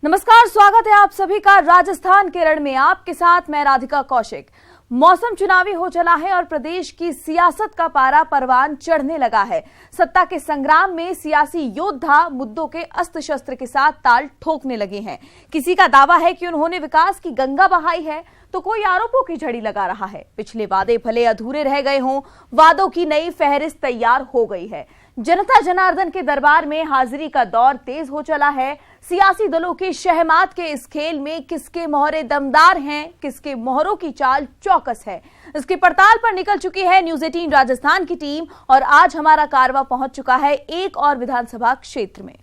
नमस्कार, स्वागत है आप सभी का राजस्थान के रण में। आपके साथ मैं राधिका कौशिक। मौसम चुनावी हो चला है और प्रदेश की सियासत का पारा परवान चढ़ने लगा है। सत्ता के संग्राम में सियासी योद्धा मुद्दों के अस्त्र शस्त्र के साथ ताल ठोकने लगे हैं। किसी का दावा है कि उन्होंने विकास की गंगा बहाई है, तो कोई आरोपों की झड़ी लगा रहा है। पिछले वादे भले अधूरे रह गए हों, वादों की नई फहरिस्त तैयार हो गई है। जनता जनार्दन के दरबार में हाजिरी का दौर तेज हो चला है। सियासी दलों के शहमात के इस खेल में किसके मोहरे दमदार हैं, किसके मोहरों की चाल चौकस है, इसकी पड़ताल पर निकल चुकी है न्यूज़ 18 राजस्थान की टीम। और आज हमारा कारवां पहुंच चुका है एक और विधानसभा क्षेत्र में।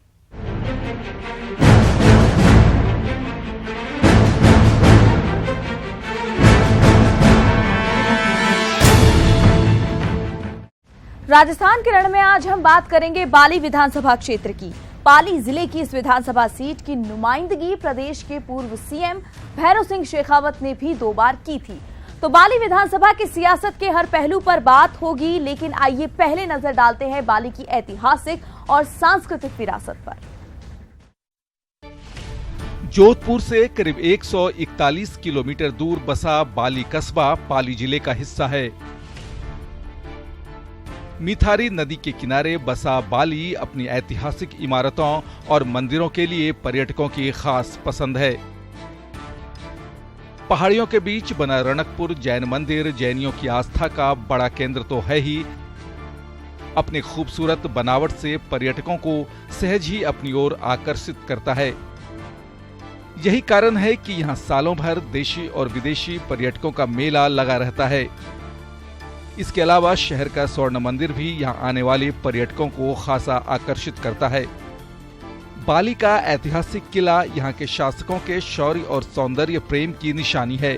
राजस्थान के रण में आज हम बात करेंगे पाली विधानसभा क्षेत्र की। पाली जिले की इस विधानसभा सीट की नुमाइंदगी प्रदेश के पूर्व सीएम भैरव सिंह शेखावत ने भी 2 बार की थी। तो पाली विधानसभा की सियासत के हर पहलू पर बात होगी, लेकिन आइए पहले नजर डालते हैं पाली की ऐतिहासिक और सांस्कृतिक विरासत पर। जोधपुर से करीब 141 किलोमीटर दूर बसा बाली कस्बा पाली जिले का हिस्सा है। मिथारी नदी के किनारे बसा बाली अपनी ऐतिहासिक इमारतों और मंदिरों के लिए पर्यटकों की खास पसंद है। पहाड़ियों के बीच बना रणकपुर जैन मंदिर जैनियों की आस्था का बड़ा केंद्र तो है ही, अपनी खूबसूरत बनावट से पर्यटकों को सहज ही अपनी ओर आकर्षित करता है। यही कारण है कि यहाँ सालों भर देशी और विदेशी पर्यटकों का मेला लगा रहता है। इसके अलावा शहर का स्वर्ण मंदिर भी यहाँ आने वाले पर्यटकों को खासा आकर्षित करता है। बाली का ऐतिहासिक किला यहाँ के शासकों के शौर्य और सौंदर्य प्रेम की निशानी है।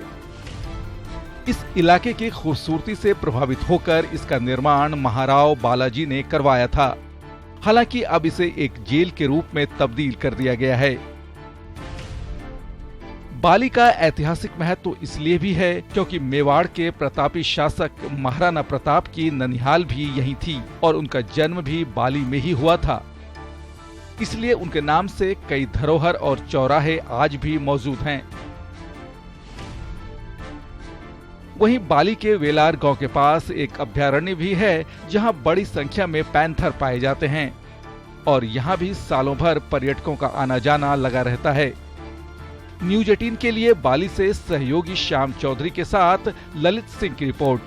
इस इलाके की खूबसूरती से प्रभावित होकर इसका निर्माण महाराव बालाजी ने करवाया था। हालांकि अब इसे एक जेल के रूप में तब्दील कर दिया गया है। बाली का ऐतिहासिक महत्व इसलिए भी है क्योंकि मेवाड़ के प्रतापी शासक महाराणा प्रताप की ननिहाल भी यहीं थी और उनका जन्म भी बाली में ही हुआ था। इसलिए उनके नाम से कई धरोहर और चौराहे आज भी मौजूद हैं। वहीं बाली के वेलार गांव के पास एक अभयारण्य भी है जहां बड़ी संख्या में पैंथर पाए जाते हैं और यहां भी सालों भर पर्यटकों का आना जाना लगा रहता है। न्यूज़ 18 के लिए बाली से सहयोगी श्याम चौधरी के साथ ललित सिंह की रिपोर्ट।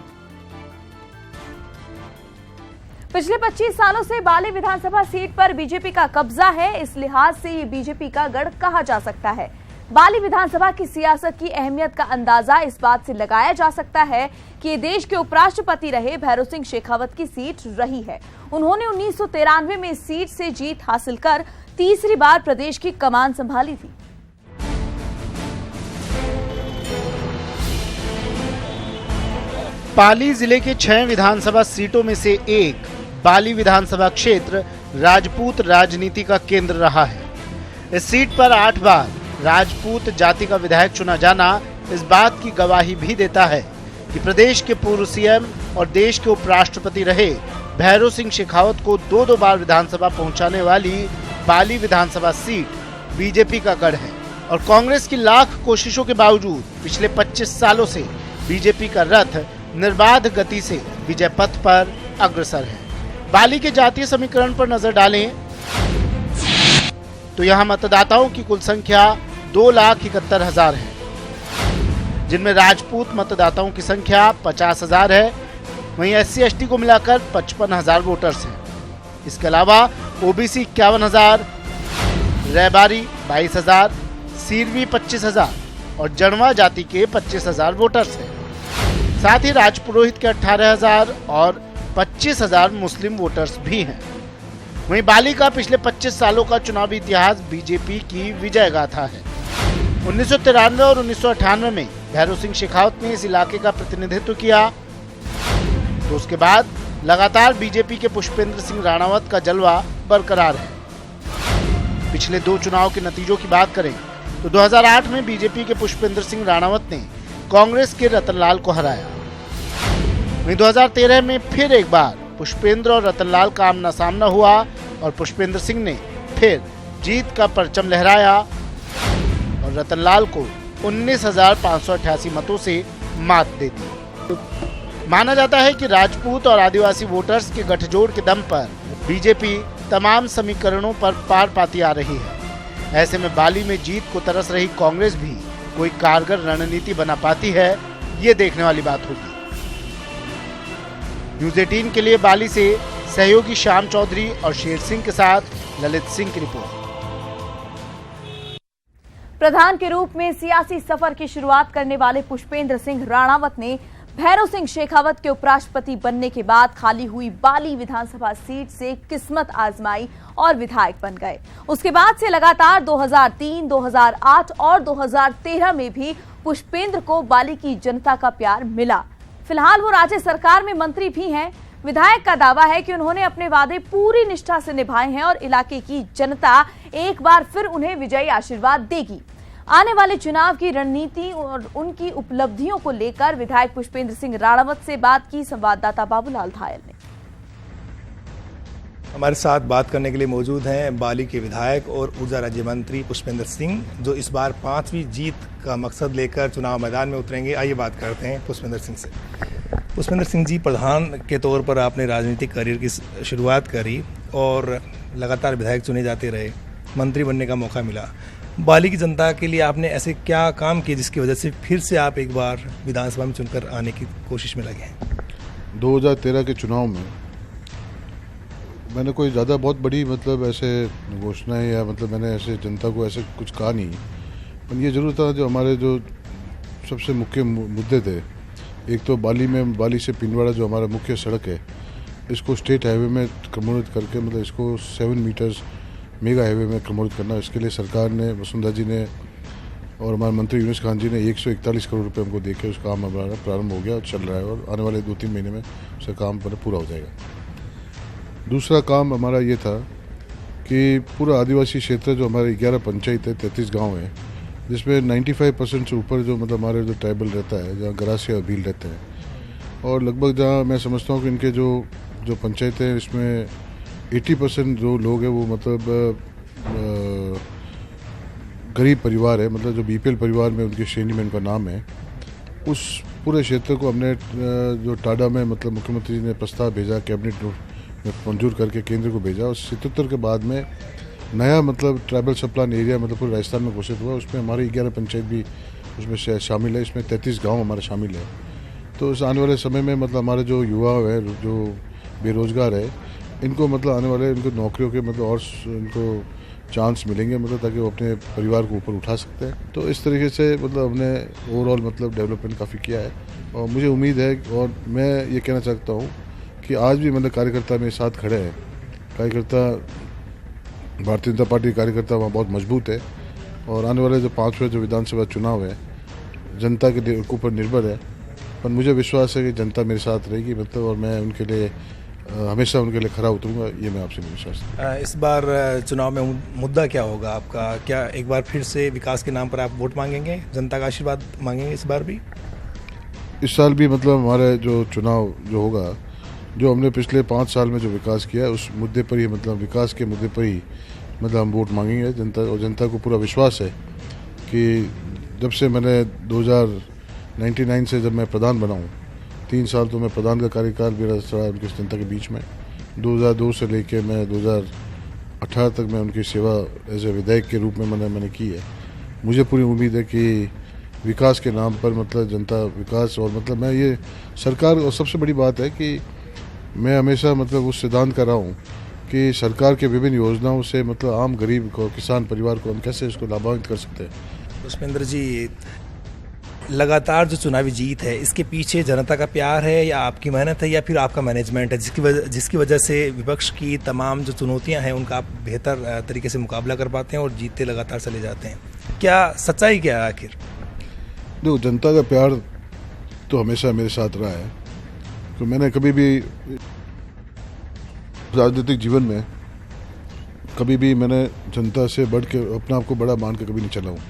पिछले 25 सालों से बाली विधानसभा सीट पर बीजेपी का कब्जा है। इस लिहाज से ये बीजेपी का गढ़ कहा जा सकता है। बाली विधानसभा की सियासत की अहमियत का अंदाजा इस बात से लगाया जा सकता है कि देश के उपराष्ट्रपति रहे भैरव सिंह शेखावत की सीट रही है। उन्होंने 1993 में इस सीट से जीत हासिल कर तीसरी बार प्रदेश की कमान संभाली थी। पाली जिले के 6 विधानसभा सीटों में से एक बाली विधानसभा क्षेत्र राजपूत राजनीति का केंद्र रहा है। इस सीट पर 8 बार राजपूत जाति का विधायक चुना जाना इस बात की गवाही भी देता है कि प्रदेश के पूर्व सीएम और देश के उपराष्ट्रपति रहे भैरव सिंह शेखावत को 2-2 बार विधानसभा पहुंचाने वाली बाली विधानसभा सीट बीजेपी का गढ़ है। और कांग्रेस की लाख कोशिशों के बावजूद पिछले 25 सालों से बीजेपी का रथ निर्बाध गति से विजय पथ पर अग्रसर है। बाली के जातीय समीकरण पर नजर डालें तो यहाँ मतदाताओं की कुल संख्या 2,71,000 है, जिनमें राजपूत मतदाताओं की संख्या 50,000 है। वहीं SC/ST को मिलाकर 55,000 वोटर्स हैं। इसके अलावा OBC 51,000, रैबारी 22,000, सीरवी 25,000 और जड़वा जाति के 25,000 वोटर्स हैं। साथ ही राजपुरोहित के 18,000 और 25,000 मुस्लिम वोटर्स भी हैं। वहीं बाली का पिछले 25 सालों का चुनावी इतिहास बीजेपी की विजय गाथा है। 1993 और 1998 में भैरव सिंह शेखावत ने इस इलाके का प्रतिनिधित्व किया, तो उसके बाद लगातार बीजेपी के पुष्पेंद्र सिंह राणावत का जलवा बरकरार है। पिछले 2 चुनाव के नतीजों की बात करें तो 2008 में बीजेपी के पुष्पेंद्र सिंह राणावत ने कांग्रेस के रतनलाल को हराया। वहीं 2013 में फिर एक बार पुष्पेंद्र और रतनलाल का आमना सामना हुआ और पुष्पेंद्र सिंह ने फिर जीत का परचम लहराया और रतनलाल को 19,588 मतों से मात दे दी। माना जाता है कि राजपूत और आदिवासी वोटर्स के गठजोड़ के दम पर बीजेपी तमाम समीकरणों पर पार पाती आ रही है। ऐसे में बाली में जीत को तरस रही कांग्रेस भी कोई कारगर रणनीति बना पाती है, ये देखने वाली बात होगी। न्यूज़ 18 के लिए बाली से सहयोगी श्याम चौधरी और शेर सिंह के साथ ललित सिंह की रिपोर्ट। प्रधान के रूप में सियासी सफर की शुरुआत करने वाले पुष्पेंद्र सिंह राणावत ने भैरव सिंह शेखावत के उपराष्ट्रपति बनने के बाद खाली हुई बाली विधानसभा सीट से किस्मत आजमाई और विधायक बन गए। उसके बाद से लगातार 2003, 2008 और 2013 में भी पुष्पेंद्र को बाली की जनता का प्यार मिला। फिलहाल वो राज्य सरकार में मंत्री भी हैं। विधायक का दावा है कि उन्होंने अपने वादे पूरी निष्ठा से निभाए हैं और इलाके की जनता एक बार फिर उन्हें विजयी आशीर्वाद देगी। आने वाले चुनाव की रणनीति और उनकी उपलब्धियों को लेकर विधायक पुष्पेंद्र सिंह राणावत से बात की संवाददाता बाबूलाल धायल ने। हमारे साथ बात करने के लिए मौजूद हैं बाली के विधायक और ऊर्जा राज्य मंत्री पुष्पेंद्र सिंह, जो इस बार 5वीं जीत का मकसद लेकर चुनाव मैदान में उतरेंगे। आइए बात करते हैं पुष्पेंद्र सिंह से। पुष्पेंद्र सिंह जी, प्रधान के तौर पर आपने राजनीतिक करियर की शुरुआत करी और लगातार विधायक चुने जाते रहे, मंत्री बनने का मौका मिला। बाली की जनता के लिए आपने ऐसे क्या काम किए जिसकी वजह से फिर से आप एक बार विधानसभा में चुनकर आने की कोशिश में लगे हैं? 2013 के चुनाव में मैंने कोई ज़्यादा बहुत बड़ी मतलब ऐसे घोषणाएं या मतलब मैंने ऐसे जनता को ऐसे कुछ कहा नहीं, पर ये ज़रूर था जो हमारे जो सबसे मुख्य मुद्दे थे। एक तो बाली से पिंडवाड़ा जो हमारा मुख्य सड़क है, इसको स्टेट हाईवे में कन्वर्ट करके मतलब इसको 7 मीटर्स मेगा हाईवे में कन्वर्ट करना। इसके लिए सरकार ने, वसुंधरा जी ने और हमारे मंत्री यूनुस खान जी ने 141 करोड़ रुपए हमको देके उस काम हमारा प्रारंभ हो गया और चल रहा है और आने वाले 2-3 महीने में उसका काम पूरा हो जाएगा। दूसरा काम हमारा ये था कि पूरा आदिवासी क्षेत्र जो हमारे 11 पंचायत है, 33 गांव है, जिसमें 95% से ऊपर जो मतलब हमारे जो ट्राइबल रहता है, जहाँ गरासिया और भील रहते हैं, और लगभग जहाँ मैं समझता हूँ कि इनके जो पंचायत है इसमें 80% जो लोग हैं वो मतलब गरीब परिवार है, मतलब जो बीपीएल परिवार में उनकी श्रेणी में उनका नाम है। उस पूरे क्षेत्र को हमने जो टाडा में मतलब मुख्यमंत्री ने प्रस्ताव भेजा, कैबिनेट में मंजूर करके केंद्र को भेजा और 77 के बाद में नया मतलब ट्राइबल सब प्लान एरिया मतलब पूरे राजस्थान में घोषित हुआ। उसमें हमारी 11 पंचायत भी उसमें शामिल है, इसमें 33 गाँव हमारे शामिल है। तो इस आने वाले समय में मतलब हमारे जो युवा है, जो बेरोजगार है, इनको मतलब आने वाले इनको नौकरियों के मतलब और इनको चांस मिलेंगे, मतलब ताकि वो अपने परिवार को ऊपर उठा सकते हैं। तो इस तरीके से मतलब हमने ओवरऑल मतलब डेवलपमेंट काफ़ी किया है और मुझे उम्मीद है और मैं ये कहना चाहता हूँ कि आज भी मतलब कार्यकर्ता मेरे साथ खड़े हैं। कार्यकर्ता, भारतीय जनता पार्टी कार्यकर्ता वहाँ बहुत मजबूत है और आने वाले जो 5वें जो विधानसभा चुनाव है जनता के ऊपर निर्भर है, पर मुझे विश्वास है कि जनता मेरे साथ रहेगी मतलब, और मैं उनके लिए हमेशा उनके लिए खरा उतरूंगा, ये मैं आपसे विश्वास है। इस बार चुनाव में मुद्दा क्या होगा आपका? क्या एक बार फिर से विकास के नाम पर आप वोट मांगेंगे, जनता का आशीर्वाद मांगेंगे इस बार भी? इस साल भी मतलब हमारे जो चुनाव जो होगा, जो हमने पिछले 5 साल में जो विकास किया है उस मुद्दे पर ही मतलब विकास के मुद्दे पर ही मतलब हम वोट मांगेंगे जनता, और जनता को पूरा विश्वास है कि जब से मैंने 2099 से जब मैं प्रधान बना हूँ, 3 साल तो मैं प्रधान का कार्यकाल मेरा रहा उनकी जनता के बीच में। 2002 से लेके मैं 2018 तक मैं उनकी सेवा एज ए विधायक के रूप में मैंने की है। मुझे पूरी उम्मीद है कि विकास के नाम पर मतलब जनता विकास, और मतलब मैं ये सरकार, और सबसे बड़ी बात है कि मैं हमेशा मतलब उस सिद्धांत का रहा हूँ कि सरकार के विभिन्न योजनाओं से मतलब आम गरीब को, किसान परिवार को हम कैसे इसको लाभान्वित कर सकते हैं। पुष्पेंद्र जी, लगातार जो चुनावी जीत है, इसके पीछे जनता का प्यार है या आपकी मेहनत है या फिर आपका मैनेजमेंट है, जिसकी वजह से विपक्ष की तमाम जो चुनौतियां हैं उनका आप बेहतर तरीके से मुकाबला कर पाते हैं और जीतते लगातार चले जाते हैं? क्या सच्चाई क्या है आखिर? देखो, जनता का प्यार तो हमेशा मेरे साथ रहा है। तो मैंने कभी भी राजनीतिक जीवन में कभी भी मैंने जनता से बढ़ के अपने आप को बड़ा मान के कभी नहीं चला हूँ।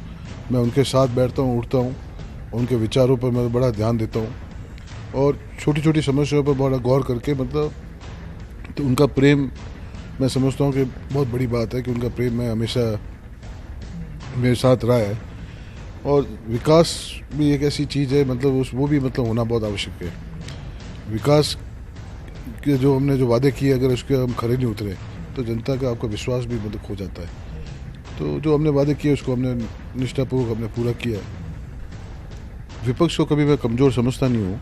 मैं उनके साथ बैठता हूँ, उठता हूँ, उनके विचारों पर मैं बड़ा ध्यान देता हूँ और छोटी छोटी समस्याओं पर बड़ा गौर करके मतलब, तो उनका प्रेम मैं समझता हूँ कि बहुत बड़ी बात है कि उनका प्रेम मैं हमेशा मेरे साथ रहा है। और विकास भी एक ऐसी चीज़ है, मतलब वो भी मतलब होना बहुत आवश्यक है। विकास के जो हमने जो वादे किए, अगर उसके हम खरे नहीं उतरे तो जनता का आपका विश्वास भी मतलब खो जाता है। तो जो हमने वादे किए उसको हमने निष्ठापूर्वक हमने पूरा किया। विपक्ष को कभी मैं कमज़ोर समझता नहीं हूँ,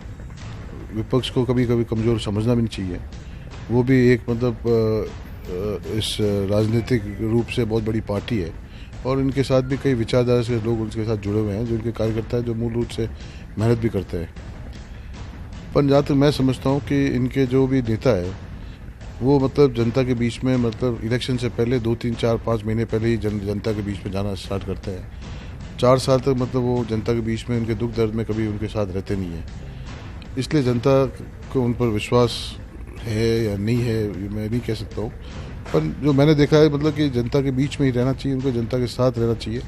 विपक्ष को कभी कभी कमज़ोर समझना भी नहीं चाहिए। वो भी एक मतलब इस राजनीतिक रूप से बहुत बड़ी पार्टी है और इनके साथ भी कई विचारधारा से लोग उनके साथ जुड़े हुए हैं, जो इनके कार्यकर्ता हैं, जो मूल रूप से मेहनत भी करते हैं। पर जहाँ तक मैं समझता हूँ कि इनके जो भी नेता है वो मतलब जनता के बीच में, मतलब इलेक्शन से पहले 2, 3, 4, 5 महीने पहले ही जनता के बीच में जाना स्टार्ट करते हैं। 4 साल तक मतलब वो जनता के बीच में उनके दुख दर्द में कभी उनके साथ रहते नहीं हैं। इसलिए जनता को उन पर विश्वास है या नहीं है ये मैं नहीं कह सकता हूँ, पर जो मैंने देखा है मतलब कि जनता के बीच में ही रहना चाहिए, उनको जनता के साथ रहना चाहिए।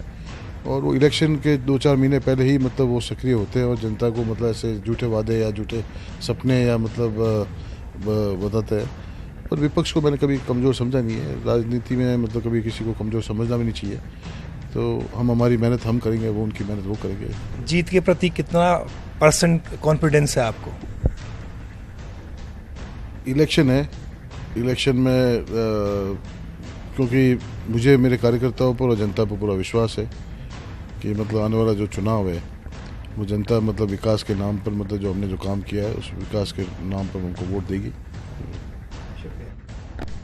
और वो इलेक्शन के 2-4 महीने पहले ही मतलब वो सक्रिय होते हैं और जनता को मतलब ऐसे झूठे वादे या झूठे सपने या मतलब बताते हैं। पर विपक्ष को मैंने कभी कमज़ोर समझा नहीं है। राजनीति में मतलब कभी किसी को कमज़ोर समझना भी नहीं चाहिए। तो हम हमारी मेहनत हम करेंगे, वो उनकी मेहनत वो करेंगे। जीत के प्रति कितना % कॉन्फिडेंस है आपको? इलेक्शन है, इलेक्शन में क्योंकि मुझे मेरे कार्यकर्ताओं पर और जनता पर पूरा विश्वास है कि मतलब आने वाला जो चुनाव है वो जनता मतलब विकास के नाम पर मतलब जो हमने जो काम किया है उस विकास के नाम पर उनको वोट देगी।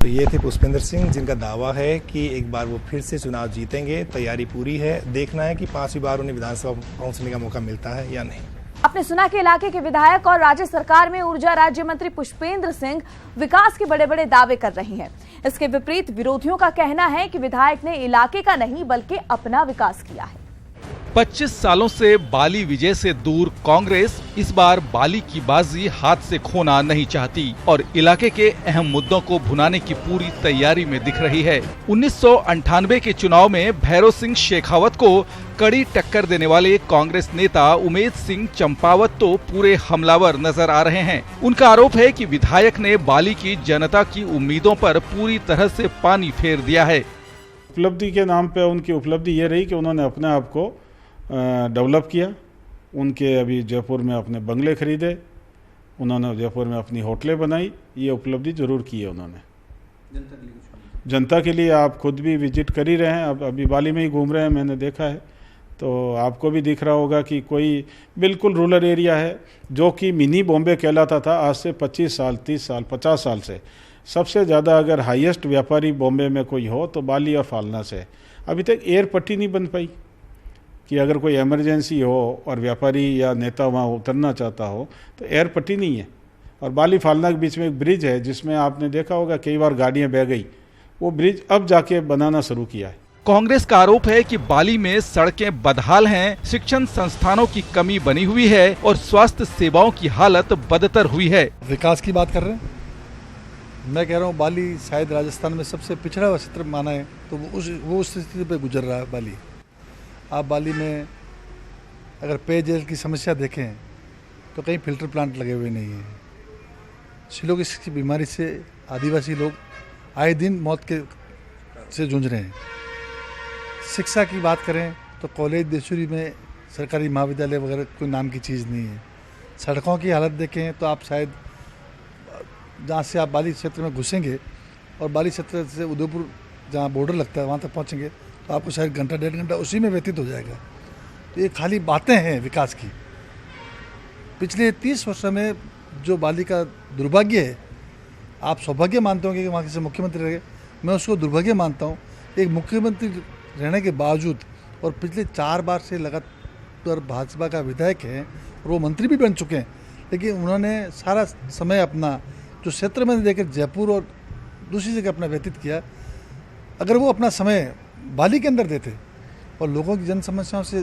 तो ये थे पुष्पेंद्र सिंह, जिनका दावा है कि एक बार वो फिर से चुनाव जीतेंगे। तैयारी पूरी है, देखना है कि 5वीं बार उन्हें विधानसभा पहुंचने का मौका मिलता है या नहीं। आपने सुना कि इलाके के विधायक और राज्य सरकार में ऊर्जा राज्य मंत्री पुष्पेंद्र सिंह विकास के बड़े बड़े दावे कर रही हैं। इसके विपरीत विरोधियों का कहना है कि विधायक ने इलाके का नहीं बल्कि अपना विकास किया है। 25 सालों से बाली विजय से दूर कांग्रेस इस बार बाली की बाजी हाथ से खोना नहीं चाहती और इलाके के अहम मुद्दों को भुनाने की पूरी तैयारी में दिख रही है। 1998 के चुनाव में भैरव सिंह शेखावत को कड़ी टक्कर देने वाले कांग्रेस नेता उमेद सिंह चंपावत तो पूरे हमलावर नजर आ रहे हैं। उनका आरोप है कि विधायक ने बाली की जनता की उम्मीदों पर पूरी तरह से पानी फेर दिया है। उपलब्धि के नाम पे उनकी उपलब्धि ये रही कि उन्होंने अपने आप को डेवलप किया। उनके अभी जयपुर में अपने बंगले खरीदे, उन्होंने जयपुर में अपनी होटलें बनाई, ये उपलब्धि जरूर की है उन्होंने जनता के लिए। आप खुद भी विजिट कर ही रहे हैं, अब अभी बाली में ही घूम रहे हैं, मैंने देखा है। तो आपको भी दिख रहा होगा कि कोई बिल्कुल रूरल एरिया है जो कि मिनी बॉम्बे कहलाता था आज से 25 साल, 30 साल, 50 साल से। सबसे ज़्यादा अगर हाईएस्ट व्यापारी बॉम्बे में कोई हो तो बाली और फालना से। अभी तक एयर पट्टी नहीं बन पाई कि अगर कोई इमरजेंसी हो और व्यापारी या नेता वहाँ उतरना चाहता हो तो एयर पट्टी नहीं है। और बाली फालना के बीच में एक ब्रिज है जिसमें आपने देखा होगा कई बार गाड़ियाँ बह गई, वो ब्रिज अब जाके बनाना शुरू किया है। कांग्रेस का आरोप है कि बाली में सड़कें बदहाल हैं, शिक्षण संस्थानों की कमी बनी हुई है और स्वास्थ्य सेवाओं की हालत बदतर हुई है। विकास की बात कर रहे हैं, मैं कह रहा हूँ बाली शायद राजस्थान में सबसे पिछड़ा हुआ क्षेत्र माना है, तो वो उस स्थिति पे गुजर रहा है बाली। आप बाली में अगर पेयजल की समस्या देखें तो कहीं फिल्टर प्लांट लगे हुए नहीं हैं। सिलोगिस की बीमारी से आदिवासी लोग आए दिन मौत से जूझ रहे हैं। शिक्षा की बात करें तो कॉलेज देशुरी में सरकारी महाविद्यालय वगैरह कोई नाम की चीज़ नहीं है। सड़कों की हालत देखें तो आप शायद जहाँ से आप बाली क्षेत्र में घुसेंगे और बाली क्षेत्र से उदयपुर जहाँ बॉर्डर लगता है वहाँ तक पहुँचेंगे तो आपको शायद घंटा 1.5 घंटा उसी में व्यतीत हो जाएगा। तो ये खाली बातें हैं विकास की। पिछले 30 वर्षों में जो बाली का दुर्भाग्य है, आप सौभाग्य मानते होंगे कि वहाँ से मुख्यमंत्री रहे, मैं उसको दुर्भाग्य मानता हूँ। एक मुख्यमंत्री रहने के बावजूद और पिछले 4 बार से लगातार भाजपा का विधायक है और वो मंत्री भी बन चुके हैं, लेकिन उन्होंने सारा समय अपना जो क्षेत्र में देकर जयपुर और दूसरी जगह अपना व्यतीत किया। अगर वो अपना समय बाली के अंदर देते और लोगों की जन समस्याओं से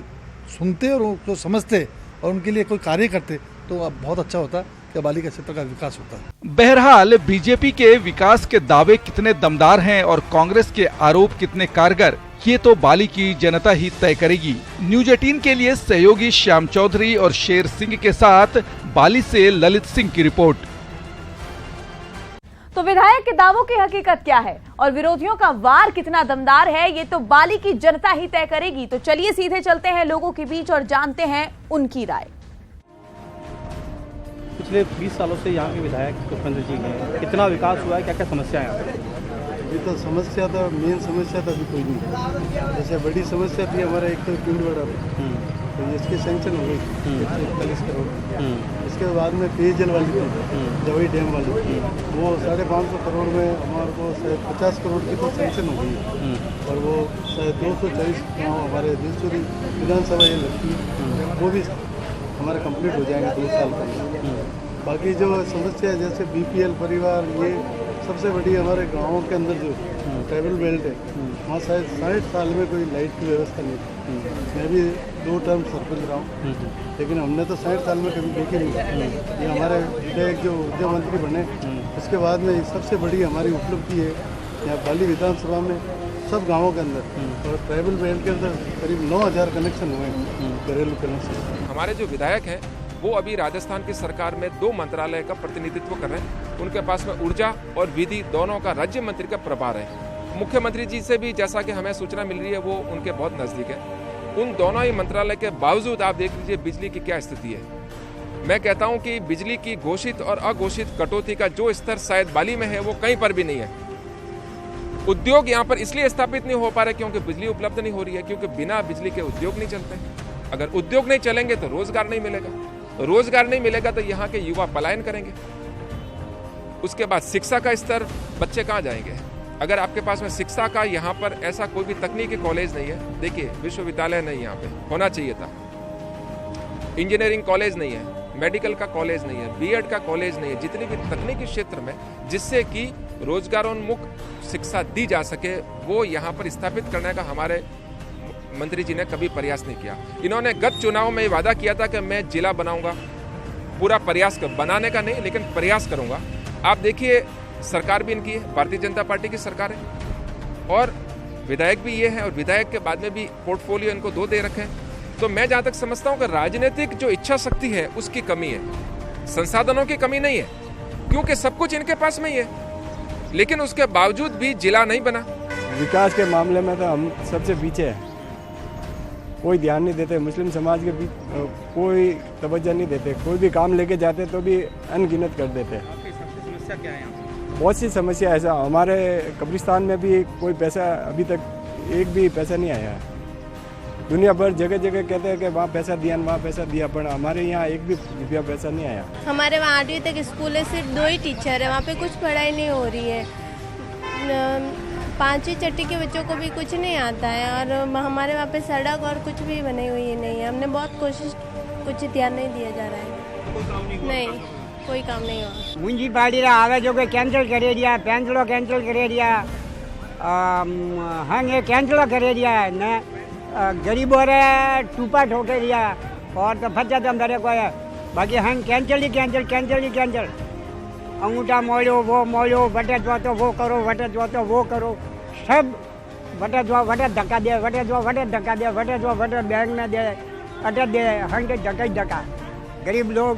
सुनते और उनको समझते और उनके लिए कोई कार्य करते तो अब बहुत अच्छा होता कि बाली के क्षेत्र का विकास होता। बहरहाल बीजेपी के विकास के दावे कितने दमदार हैं और कांग्रेस के आरोप कितने कारगर, ये तो बाली की जनता ही तय करेगी। न्यूज 18 के लिए सहयोगी श्याम चौधरी और शेर सिंह के साथ बाली से ललित सिंह की रिपोर्ट। तो विधायक के दावों की हकीकत क्या है और विरोधियों का वार कितना दमदार है, ये तो बाली की जनता ही तय करेगी। तो चलिए सीधे चलते हैं लोगों के बीच और जानते हैं उनकी राय। पिछले 20 सालों से यहाँ के विधायक पुष्पेंद्र जी हैं, कितना विकास हुआ है, क्या क्या समस्या है? अभी तो समस्या तो मेन समस्या तो अभी कोई नहीं। जैसे बड़ी समस्या थी हमारा एक तो पिंडवाड़ा में, तो इसकी सैंक्शन हो गई 141 करोड़। इसके बाद में पेयजल वाली थी जवाई डैम वाली, वो 550 करोड़ में हमारे को शायद 50 करोड़ की तो सैंक्शन हो गई और वो शायद 240 गाँव हमारे दिलचुरी विधानसभा ये लगती है, वो भी हमारा कंप्लीट हो जाएंगे 2 साल के अंदर। बाकी जो समस्या जैसे BPL परिवार, ये सबसे बड़ी हमारे गाँवों के अंदर जो ट्राइबल बेल्ट है वहाँ शायद 60 साल में कोई लाइट की व्यवस्था नहीं थी। मैं भी 2 टर्म सरपंच रहा हूँ, लेकिन हमने तो 60 साल में कभी देखे नहीं। ये हमारे विधायक जो उद्योग मंत्री बने उसके बाद में सबसे बड़ी हमारी उपलब्धि है यहाँ बाली विधानसभा में सब गाँवों के अंदर और ट्राइबल बेल्ट के अंदर करीब 9000 कनेक्शन हुए घरेलू कनेक्शन। हमारे जो विधायक हैं वो अभी राजस्थान की सरकार में 2 मंत्रालय का प्रतिनिधित्व कर रहे हैं। उनके पास में ऊर्जा और विधि दोनों का राज्य मंत्री का प्रभार है। मुख्यमंत्री जी से भी जैसा कि हमें सूचना मिल रही है वो उनके बहुत नजदीक है। उन दोनों ही मंत्रालय के बावजूद आप देख लीजिए बिजली की क्या स्थिति है। मैं कहता हूं कि बिजली की घोषित और अघोषित कटौती का जो स्तर शायद बाली में है वो कहीं पर भी नहीं है। उद्योग यहाँ पर इसलिए स्थापित नहीं हो पा रहे क्योंकि बिजली उपलब्ध नहीं हो रही है, क्योंकि बिना बिजली के उद्योग नहीं चलते। अगर उद्योग नहीं चलेंगे तो रोजगार नहीं मिलेगा, तो रोजगार नहीं मिलेगा तो यहाँ के युवा पलायन करेंगे। उसके बाद शिक्षा का स्तर, बच्चे कहाँ जाएंगे? अगर आपके पास में शिक्षा का यहाँ पर ऐसा कोई भी तकनीकी कॉलेज नहीं है, देखिए विश्वविद्यालय नहीं यहाँ पे होना चाहिए था, इंजीनियरिंग कॉलेज नहीं है, मेडिकल का कॉलेज नहीं है, B.Ed का कॉलेज नहीं है, जितनी भी तकनीकी क्षेत्र में जिससे कि रोजगारोन्मुख शिक्षा दी जा सके वो यहाँ पर स्थापित करने का हमारे मंत्री जी ने कभी प्रयास नहीं किया। इन्होंने गत चुनाव में वादा किया था कि मैं जिला बनाऊंगा, पूरा प्रयास बनाने का नहीं लेकिन प्रयास करूंगा। आप देखिए सरकार भी इनकी है, भारतीय जनता पार्टी की सरकार है और विधायक भी ये है और विधायक के बाद में भी पोर्टफोलियो इनको 2 दे रखे हैं। तो मैं जहां तक समझता हूं कि राजनीतिक जो इच्छा शक्ति है उसकी कमी है, संसाधनों की कमी नहीं है, क्योंकि सब कुछ इनके पास में ही है, लेकिन उसके बावजूद भी जिला नहीं बना। विकास के मामले में तो हम सबसे पीछे हैं, कोई ध्यान नहीं देते। मुस्लिम समाज के कोई तवज्जो नहीं देते, कोई भी काम लेके जाते तो भी अनगिनत कर देते। आपकी सबसे समस्या क्या है यहाँ? बहुत सी समस्या ऐसा, हमारे कब्रिस्तान में भी कोई पैसा अभी तक एक भी पैसा नहीं आया है। दुनिया भर जगह जगह कहते हैं कि वहाँ पैसा दिया, वहाँ पैसा दिया, पर हमारे यहाँ एक भी रुपया पैसा नहीं आया। हमारे वहाँ 8वीं तक स्कूल है, सिर्फ 2 ही टीचर है, वहाँ पे कुछ पढ़ाई नहीं हो रही है। 5वीं छठी के बच्चों को भी कुछ नहीं आता है और हमारे वहाँ पे सड़क और कुछ भी बनी हुई नहीं है। हमने बहुत कोशिश, कुछ ध्यान नहीं दिया जा रहा है। नहीं, कोई काम नहीं हुआ। म्युनिसिपालिटी आगे जो कैंसिल कर दिया, पेंसिलो कैंसिल कर दिया, हंगे कैंसिल कर दिया ने गरीबों रे टूपा ठोके दिया और तो फंसा दम धरे को है। बाकी हंग कैंसिल ही कैंसिल अंगूठा मोड़ो, वो मोड़ो, वटे जो तो वो करो, वटे जो तो वो करो, सब वटे जो वटे धक्का दे, वटे जो वटे धक्का दे, वटे जो वटे बैंक में दे, अटक दे, हंग धक्का। गरीब लोग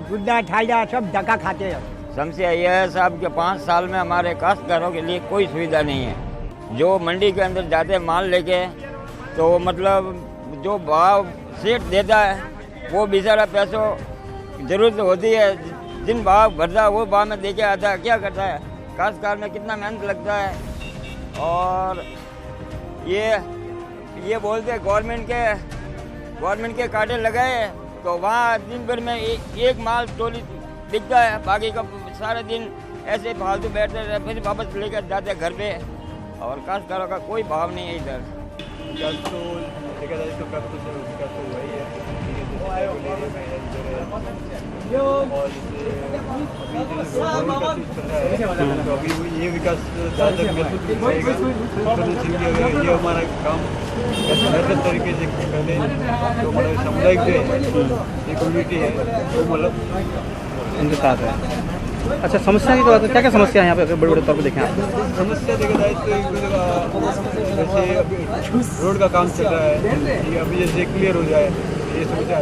गुद्दा ठाया सब धक्का खाते हैं। समस्या यह है साहब कि 5 साल में हमारे काश्तकारों के लिए कोई सुविधा नहीं है। जो मंडी के अंदर जाते माल लेके तो मतलब जो भाव सेठ देता है वो बेचारा पैसों जरूरत होती है, जिन भाव भरता है वो भाव में देके आता है, क्या करता है? काश्तकार में कितना मेहनत लगता है। और ये बोलते हैं गवर्नमेंट के कांटे लगाए तो वहाँ दिन भर में एक माल टोली दिखता है, बाकी का सारा दिन ऐसे फालतू बैठते रहते, फिर वापस लेकर जाते घर पे और काश्तकारों का कोई भाव नहीं है इधर। तो देखा जाए तो काफ़ी विकास तो हुआ ही है, तो अभी ये विकास ज़्यादा महसूस ये हमारा काम ऐसे बेहतर तरीके से पहले जो हमारा सामुदायिक जो है ये कम्युनिटी है वो मतलब उनके साथ है। अच्छा, समस्या की बात है, क्या क्या समस्या है यहाँ पे बड़े तौर पर देखें आप? समस्या देखा जाए तो जैसे अभी रोड का काम चल रहा है, ये अभी जैसे क्लियर हो जाए ये समस्या।